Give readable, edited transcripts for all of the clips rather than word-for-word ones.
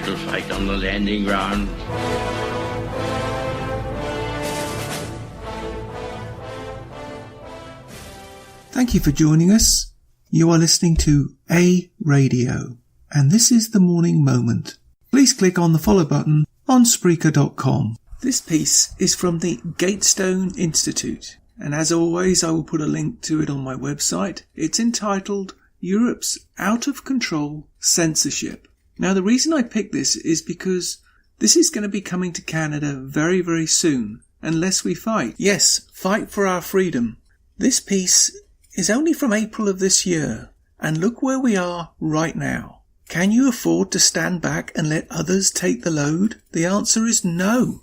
to fight on the landing ground. Thank you for joining us. You are listening to A Radio, and this is The Morning Moment. Please click on the follow button on Spreaker.com. This piece is from the Gatestone Institute, and as always I will put a link to it on my website. It's entitled Europe's Out of Control Censorship. Now the reason I picked this is because this is going to be coming to Canada very, very soon, unless we fight. Yes, fight for our freedom. This piece is only from April of this year, and look where we are right now. Can you afford to stand back and let others take the load? The answer is no.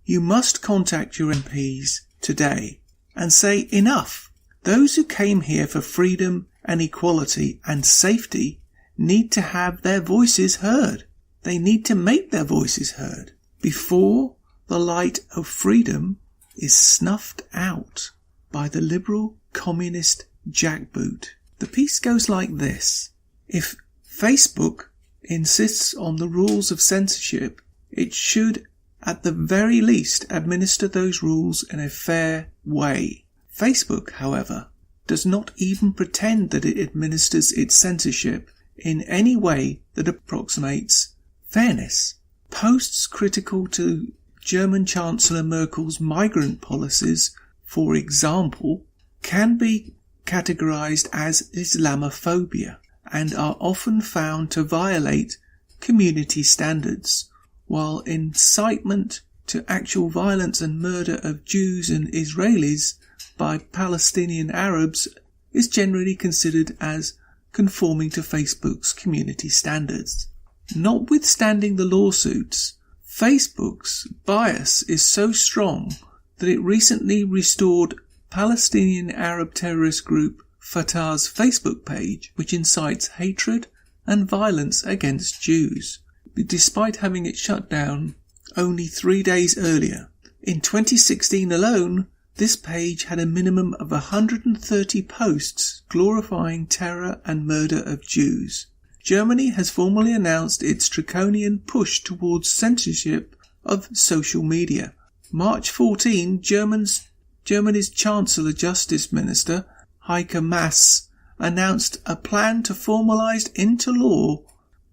You must contact your MPs today and say enough. Those who came here for freedom and equality and safety need to have their voices heard. They need to make their voices heard before the light of freedom is snuffed out by the liberal communist jackboot. The piece goes like this. If Facebook insists on the rules of censorship, it should at the very least administer those rules in a fair way. Facebook, however, does not even pretend that it administers its censorship in any way that approximates fairness. Posts critical to German Chancellor Merkel's migrant policies, for example, can be categorized as Islamophobia and are often found to violate community standards, while incitement to actual violence and murder of Jews and Israelis by Palestinian Arabs is generally considered as conforming to Facebook's community standards. Notwithstanding the lawsuits, Facebook's bias is so strong that it recently restored Palestinian Arab terrorist group Fatah's Facebook page, which incites hatred and violence against Jews, despite having it shut down only 3 days earlier. In 2016 alone, this page had a minimum of 130 posts glorifying terror and murder of Jews. Germany has formally announced its draconian push towards censorship of social media. March 14, Germany's Chancellor Justice Minister Heike Maas announced a plan to formalize into law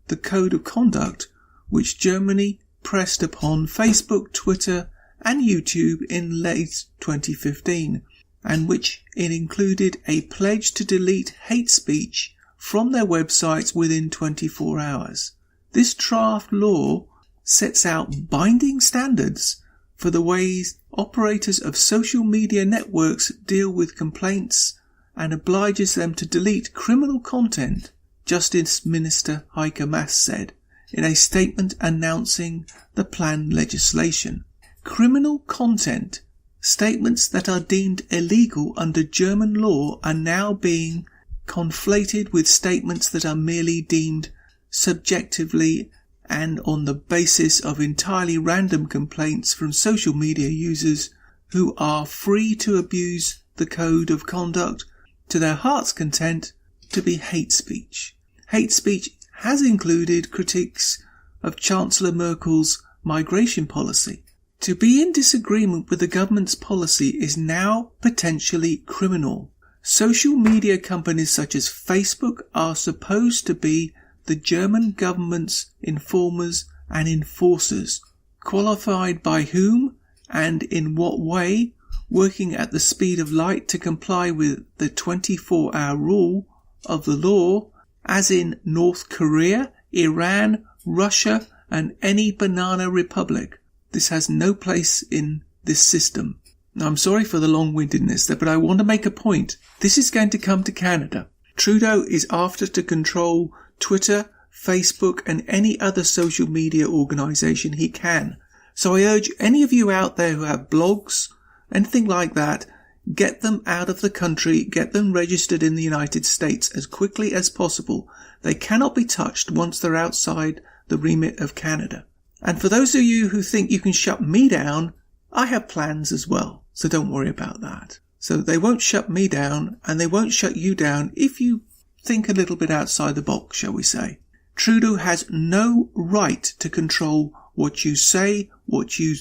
the Code of Conduct which Germany pressed upon Facebook, Twitter and YouTube in late 2015, and which it included a pledge to delete hate speech from their websites within 24 hours. This draft law sets out binding standards for the ways operators of social media networks deal with complaints and obliges them to delete criminal content, Justice Minister Heike Maas said in a statement announcing the planned legislation. Criminal content, statements that are deemed illegal under German law, are now being conflated with statements that are merely deemed subjectively and on the basis of entirely random complaints from social media users who are free to abuse the code of conduct to their heart's content to be hate speech. Hate speech has included critiques of Chancellor Merkel's migration policy. To be in disagreement with the government's policy is now potentially criminal. Social media companies such as Facebook are supposed to be the German government's informers and enforcers, qualified by whom and in what way, working at the speed of light to comply with the 24-hour rule of the law, as in North Korea, Iran, Russia and any banana republic. This has no place in this system. Now, I'm sorry for the long-windedness there, but I want to make a point. This is going to come to Canada. Trudeau is after to control Twitter, Facebook and any other social media organisation he can. So I urge any of you out there who have blogs, anything like that, get them out of the country, get them registered in the United States as quickly as possible. They cannot be touched once they're outside the remit of Canada. And for those of you who think you can shut me down, I have plans as well, so don't worry about that. So they won't shut me down and they won't shut you down if you think a little bit outside the box, shall we say. Trudeau has no right to control what you say, what you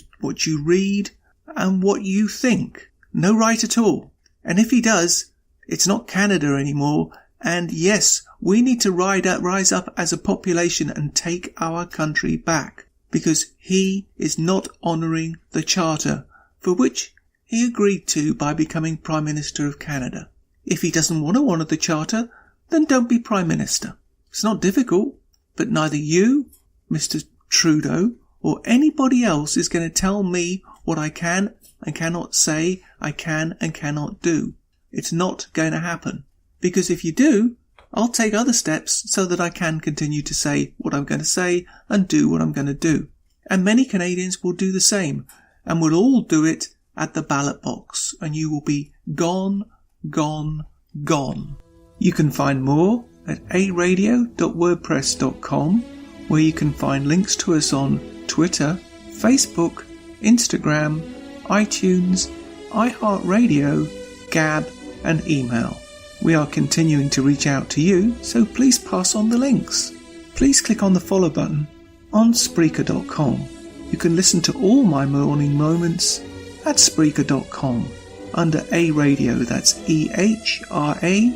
read, and what you think. No right at all. And if he does, it's not Canada anymore. And yes, we need to rise up as a population and take our country back, because he is not honouring the Charter, for which he agreed to by becoming Prime Minister of Canada. If he doesn't want to honour the Charter, then don't be Prime Minister. It's not difficult, but neither you, Mr. Trudeau, or anybody else is going to tell me what I can and cannot say, I can and cannot do. It's not going to happen. Because if you do, I'll take other steps so that I can continue to say what I'm going to say and do what I'm going to do. And many Canadians will do the same, and we'll all do it at the ballot box, and you will be gone, gone, gone. You can find more at aradio.wordpress.com, where you can find links to us on Twitter, Facebook, Instagram, iTunes, iHeartRadio, Gab, and email. We are continuing to reach out to you, so please pass on the links. Please click on the follow button on Spreaker.com. You can listen to all my morning moments at Spreaker.com under A Radio, that's EHRADIO,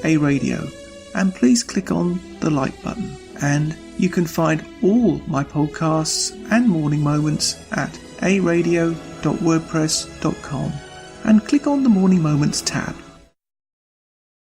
A Radio. And please click on the like button. And you can find all my podcasts and morning moments at aradio.wordpress.com and click on the Morning Moments tab.